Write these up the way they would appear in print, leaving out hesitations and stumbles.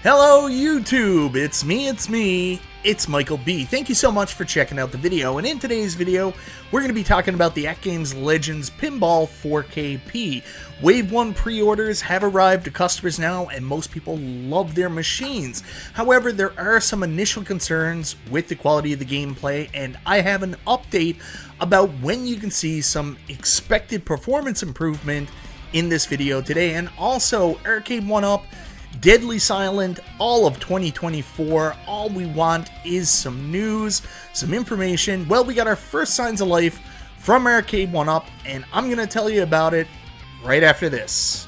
Hello YouTube, it's me, it's Michael B. Thank you so much for checking out the video, and in today's video, we're going to be talking about the AtGames Legends Pinball 4KP. Wave 1 pre-orders have arrived to customers now, and most people love their machines. However, there are some initial concerns with the quality of the gameplay, and I have an update about when you can see some expected performance improvement in this video today, and also Arcade1Up, Deadly Silent, all of 2024. All we want is some news, some information. Well, we got our first signs of life from Arcade1Up, and I'm going to tell you about it right after this.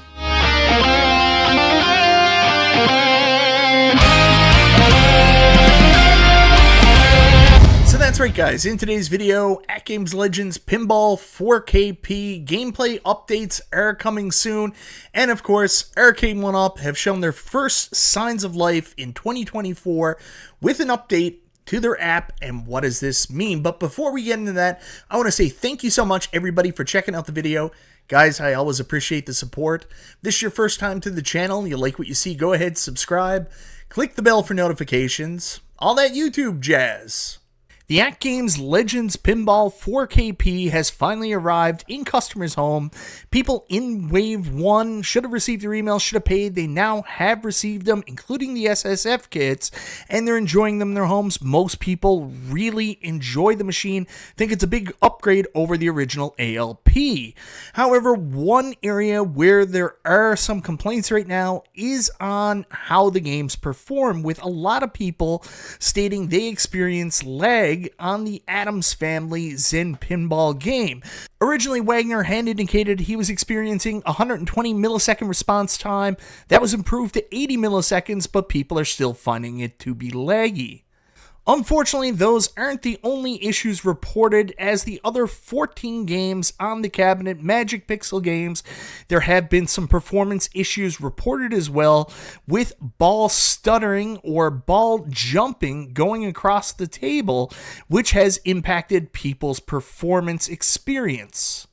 So that's right guys, in today's video, AtGames Legends Pinball 4KP gameplay updates are coming soon, and of course, Arcade1Up have shown their first signs of life in 2024 with an update to their app. And what does this mean? But before we get into that, I want to say thank you so much everybody for checking out the video. Guys, I always appreciate the support. If this is your first time to the channel, you like what you see, go ahead, subscribe, click the bell for notifications, all that YouTube jazz. The AtGames Legends Pinball 4KP has finally arrived in customers' home. People in Wave 1 should have received their emails, should have paid. They now have received them, including the SSF kits, and they're enjoying them in their homes. Most people really enjoy the machine, think it's a big upgrade over the original ALP. However, one area where there are some complaints right now is on how the games perform, with a lot of people stating they experience lag on the Addams Family Zen pinball game. Originally, Wagner had indicated he was experiencing 120 millisecond response time. That was improved to 80 milliseconds, but people are still finding it to be laggy. Unfortunately, those aren't the only issues reported, as the other 14 games on the cabinet, Magic Pixel games, there have been some performance issues reported as well, with ball stuttering or ball jumping going across the table, which has impacted people's performance experience.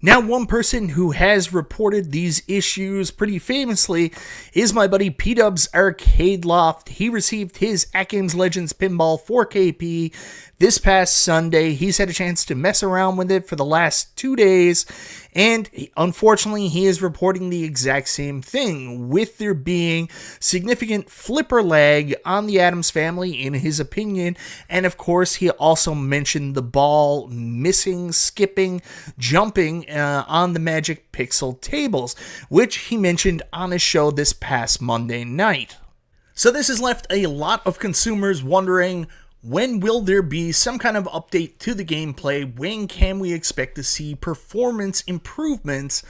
Now, one person who has reported these issues pretty famously is my buddy P-Dub's Arcade Loft. He received his AtGames Legends Pinball 4KP this past Sunday. He's had a chance to mess around with it for the last 2 days, and unfortunately he is reporting the exact same thing, with there being significant flipper lag on the Addams Family in his opinion. And of course, he also mentioned the ball missing, skipping, jumping on the Magic Pixel tables, which he mentioned on his show this past Monday night. So this has left a lot of consumers wondering, when will there be some kind of update to the gameplay? When can we expect to see performance improvements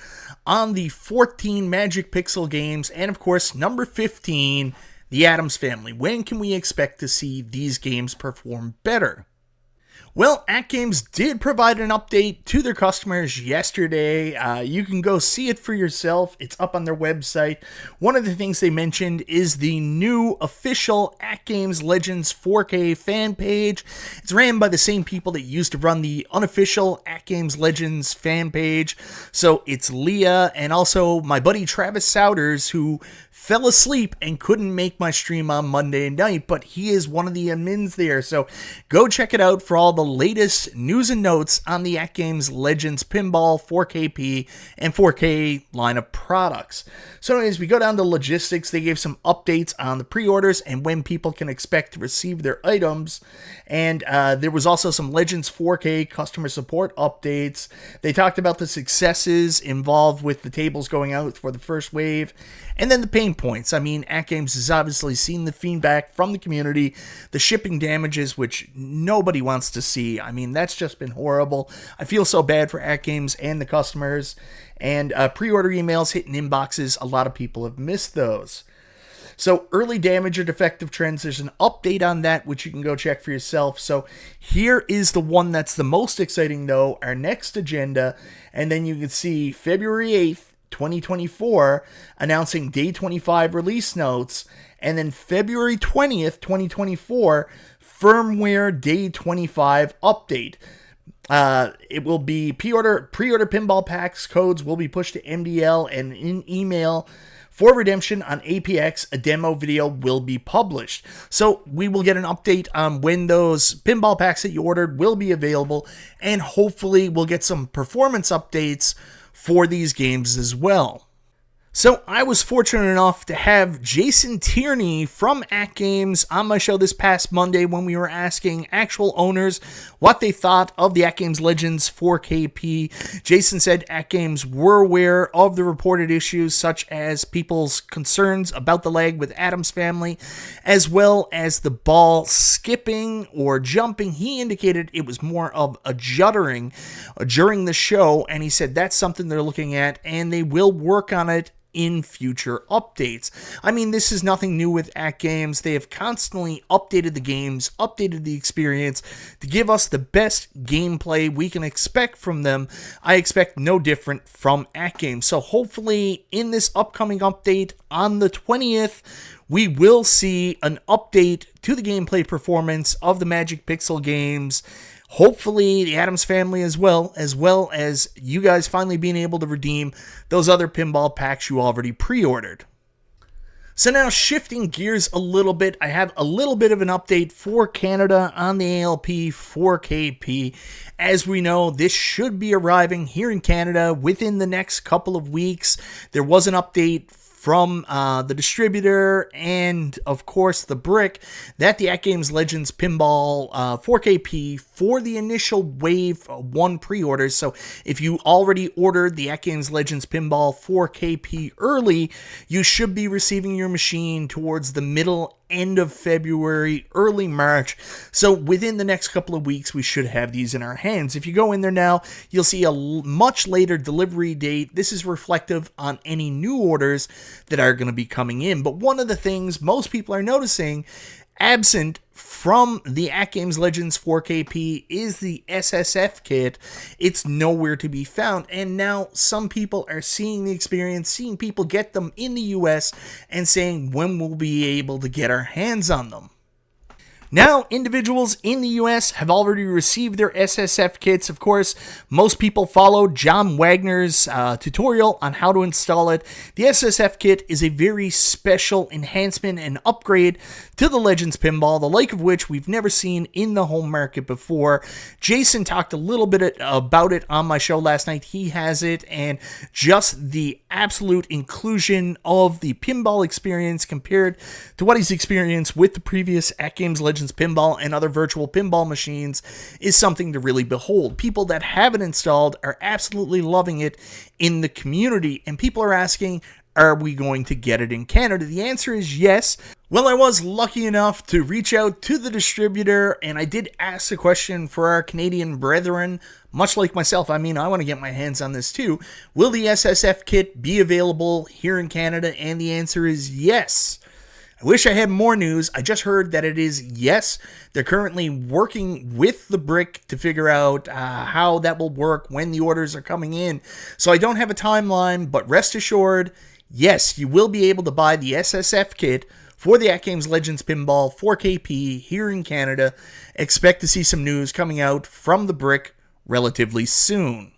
on the 14 Magic Pixel games? And of course, number 15, the Addams Family. When can we expect to see these games perform better? Well, AtGames did provide an update to their customers yesterday. You can go see it for yourself. It's up on their website. One of the things they mentioned is the new official AtGames Legends 4K fan page. It's ran by the same people that used to run the unofficial AtGames Legends fan page. So it's Leah and also my buddy Travis Souders, who fell asleep and couldn't make my stream on Monday night, but he is one of the admins there. So go check it out for all the latest news and notes on the AtGames Legends Pinball 4KP and 4K line of products. So anyways, we go down to logistics. They gave some updates on the pre-orders and when people can expect to receive their items. And there was also some Legends 4K customer support updates. They talked about the successes involved with the tables going out for the first wave, and then the pain points. I mean, AtGames has obviously seen the feedback from the community, the shipping damages, which nobody wants to see. I mean, that's just been horrible. I feel so bad for AtGames and the customers, and pre-order emails hitting inboxes. A lot of people have missed those. So early damage or defective trends, there's an update on that, which you can go check for yourself. So here is the one that's the most exciting though, our next agenda. And then you can see February 8th, 2024, announcing Day 25 release notes, and then February 20th, 2024, firmware Day 25 update. It will be pre-order pinball packs codes will be pushed to MDL and in email For redemption on APX, a demo video will be published. So we will get an update on when those pinball packs that you ordered will be available, and hopefully we'll get some performance updates for these games as well. So I was fortunate enough to have Jason Tierney from AtGames on my show this past Monday when we were asking actual owners what they thought of the AtGames Legends 4KP. Jason said AtGames were aware of the reported issues, such as people's concerns about the lag with Adam's Family, as well as the ball skipping or jumping. He indicated it was more of a juddering during the show, and he said that's something they're looking at, and they will work on it in future updates. I mean, this is nothing new with AtGames. They have constantly updated the games, updated the experience to give us the best gameplay we can expect from them. I expect no different from AtGames. So hopefully in this upcoming update on the 20th, we will see an update to the gameplay performance of the Magic Pixel games. Hopefully the Addams Family as well as you guys finally being able to redeem those other pinball packs you already pre-ordered. So now shifting gears a little bit, I have a little bit of an update for Canada on the ALP 4KP. As we know, this should be arriving here in Canada within the next couple of weeks. There was an update from the distributor and, of course, the brick that the AtGames Legends Pinball 4KP for the initial Wave 1 pre-orders. So if you already ordered the AtGames Legends Pinball 4KP early, you should be receiving your machine towards the end of February, early March. So within the next couple of weeks, we should have these in our hands. If you go in there now, you'll see a much later delivery date. This is reflective on any new orders that are going to be coming in. But one of the things most people are noticing absent from the AtGames Legends 4KP is the SSF kit. It's nowhere to be found, and now some people are seeing the experience, seeing people get them in the US, and saying when we'll be able to get our hands on them. Now, individuals in the US have already received their SSF kits. Of course, most people followed John Wagner's tutorial on how to install it. The SSF kit is a very special enhancement and upgrade to the Legends Pinball, the like of which we've never seen in the home market before. Jason talked a little bit about it on my show last night. He has it, and just the absolute inclusion of the pinball experience compared to what he's experienced with the previous AtGames Legends Pinball and other virtual pinball machines is something to really behold. People that have it installed are absolutely loving it in the community, and people are asking, are we going to get it in Canada? The answer is yes. Well, I was lucky enough to reach out to the distributor, and I did ask the question for our Canadian brethren, much like myself. I mean, I want to get my hands on this too. Will the SSF kit be available here in Canada? And the answer is yes. I wish I had more news. I just heard that it is yes. They're currently working with the brick to figure out how that will work when the orders are coming in. So I don't have a timeline, but rest assured, yes, you will be able to buy the SSF kit for the AtGames Legends Pinball 4KP here in Canada. Expect to see some news coming out from the brick relatively soon.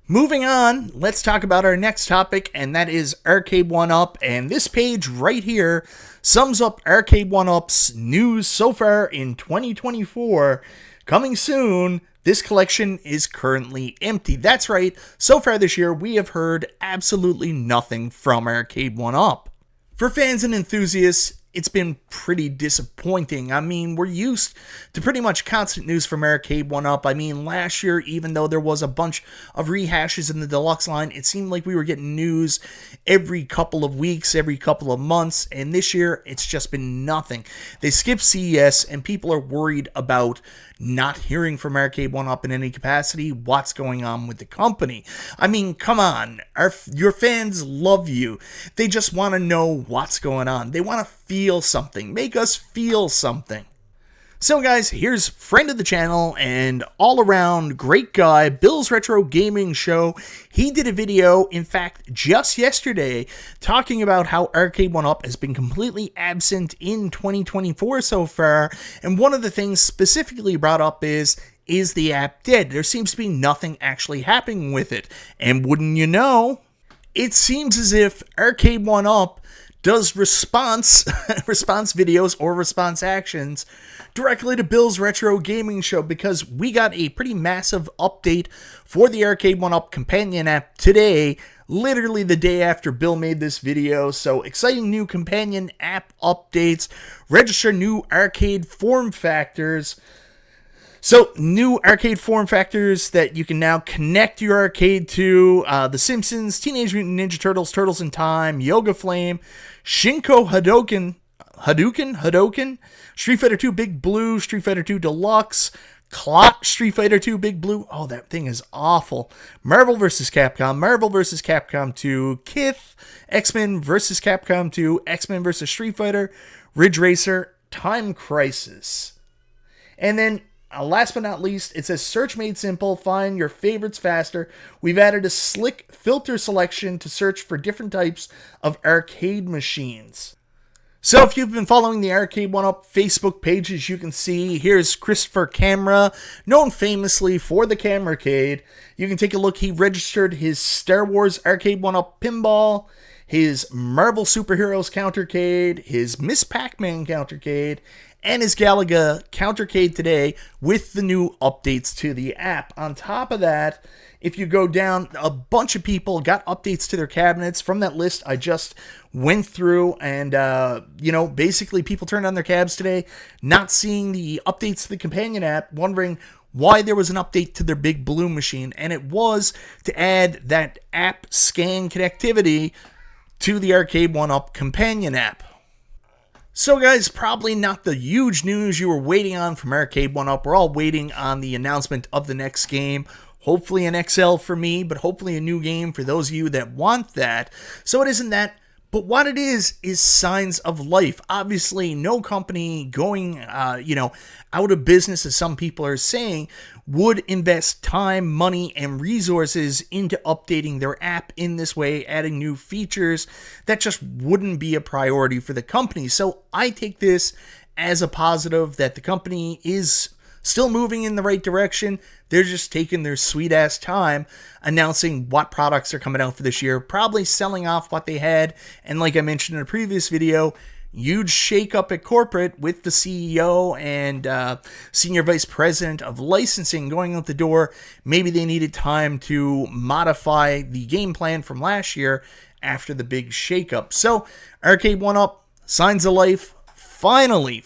Moving on, let's talk about our next topic, and that is Arcade1Up. And this page right here sums up Arcade1Up's news so far in 2024. Coming soon, this collection is currently empty. That's right, so far this year we have heard absolutely nothing from Arcade1Up. For fans and enthusiasts, it's been pretty disappointing. I mean, we're used to pretty much constant news from Arcade1Up. I mean, last year, even though there was a bunch of rehashes in the deluxe line, it seemed like we were getting news every couple of weeks, every couple of months, and this year, it's just been nothing. They skipped CES, and people are worried about not hearing from Arcade1Up in any capacity. What's going on with the company? I mean, come on. Your fans love you. They just want to know what's going on. They want to feel something. Make us feel something. So guys, here's friend of the channel and all-around great guy, Bill's Retro Gaming Show. He did a video, in fact, just yesterday, talking about how Arcade1Up has been completely absent in 2024 so far, and one of the things specifically brought up is the app dead? There seems to be nothing actually happening with it, and wouldn't you know, it seems as if Arcade1Up does response videos or response actions directly to Bill's retro gaming show, because we got a pretty massive update for the Arcade1Up companion app today, literally the day after Bill made this video. So exciting new companion app updates, register new arcade form factors. So, new arcade form factors that you can now connect your arcade to: The Simpsons, Teenage Mutant Ninja Turtles, Turtles in Time, Yoga Flame, Shinko Hadouken, Street Fighter 2 Big Blue, Street Fighter 2 Deluxe, Clot Street Fighter 2 Big Blue. Oh, that thing is awful. Marvel vs. Capcom, Marvel vs. Capcom 2, Kith, X-Men vs. Capcom 2, X-Men vs. Street Fighter, Ridge Racer, Time Crisis. And then, last but not least, it says search made simple, find your favorites faster. We've added a slick filter selection to search for different types of arcade machines. So if you've been following the Arcade1Up Facebook pages, you can see here's Christopher Camera, known famously for the Cameracade. You can take a look. He registered his Star Wars Arcade1Up Pinball, his Marvel Superheroes Countercade, his Miss Pac-Man Countercade, and his Galaga Countercade today with the new updates to the app. On top of that, if you go down, a bunch of people got updates to their cabinets from that list I just went through. And, basically people turned on their cabs today, not seeing the updates to the companion app, wondering why there was an update to their Big Blue machine. And it was to add that app scan connectivity to the Arcade1Up companion app. So guys, probably not the huge news you were waiting on from Arcade1Up. We're all waiting on the announcement of the next game. Hopefully an XL for me, but hopefully a new game for those of you that want that. So it isn't that, but what it is signs of life. Obviously, no company going, out of business, as some people are saying, would invest time, money, and resources into updating their app in this way, adding new features. That just wouldn't be a priority for the company. So I take this as a positive that the company is still moving in the right direction. They're just taking their sweet ass time announcing what products are coming out for this year, probably selling off what they had. And like I mentioned in a previous video, huge shakeup at corporate with the CEO and senior vice president of licensing going out the door. Maybe they needed time to modify the game plan from last year after the big shakeup. So Arcade1Up, signs of life, finally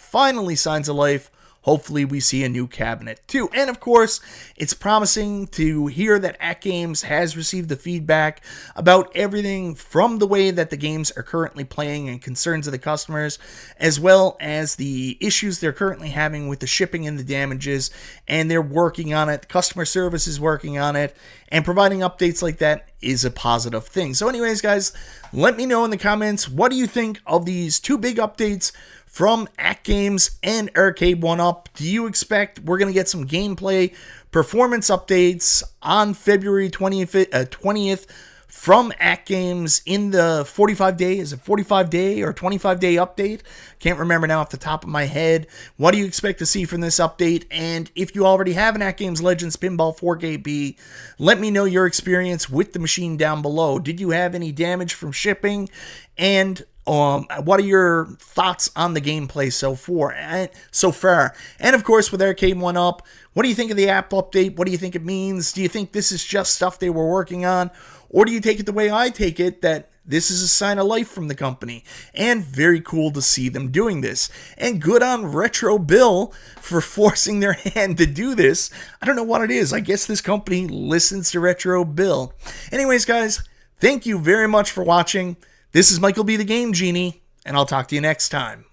signs of life. Hopefully we see a new cabinet too. And of course, it's promising to hear that AtGames has received the feedback about everything from the way that the games are currently playing and concerns of the customers, as well as the issues they're currently having with the shipping and the damages, and they're working on it. Customer service is working on it, and providing updates like that is a positive thing. So anyways, guys, let me know in the comments, what do you think of these two big updates from AtGames and Arcade1Up? Do you expect we're going to get some gameplay performance updates on February 20th from AtGames in the 45 day? Is it 45 day or 25 day update? Can't remember now off the top of my head. What do you expect to see from this update? And if you already have an AtGames Legends Pinball 4KP, let me know your experience with the machine down below. Did you have any damage from shipping? And what are your thoughts on the gameplay so far? And of course, with Arcade1Up, what do you think of the app update? What do you think it means? Do you think this is just stuff they were working on? Or do you take it the way I take it, that this is a sign of life from the company? And very cool to see them doing this. And good on Retro Bill for forcing their hand to do this. I don't know what it is. I guess this company listens to Retro Bill. Anyways, guys, thank you very much for watching. This is Michael B. the Game Genie, and I'll talk to you next time.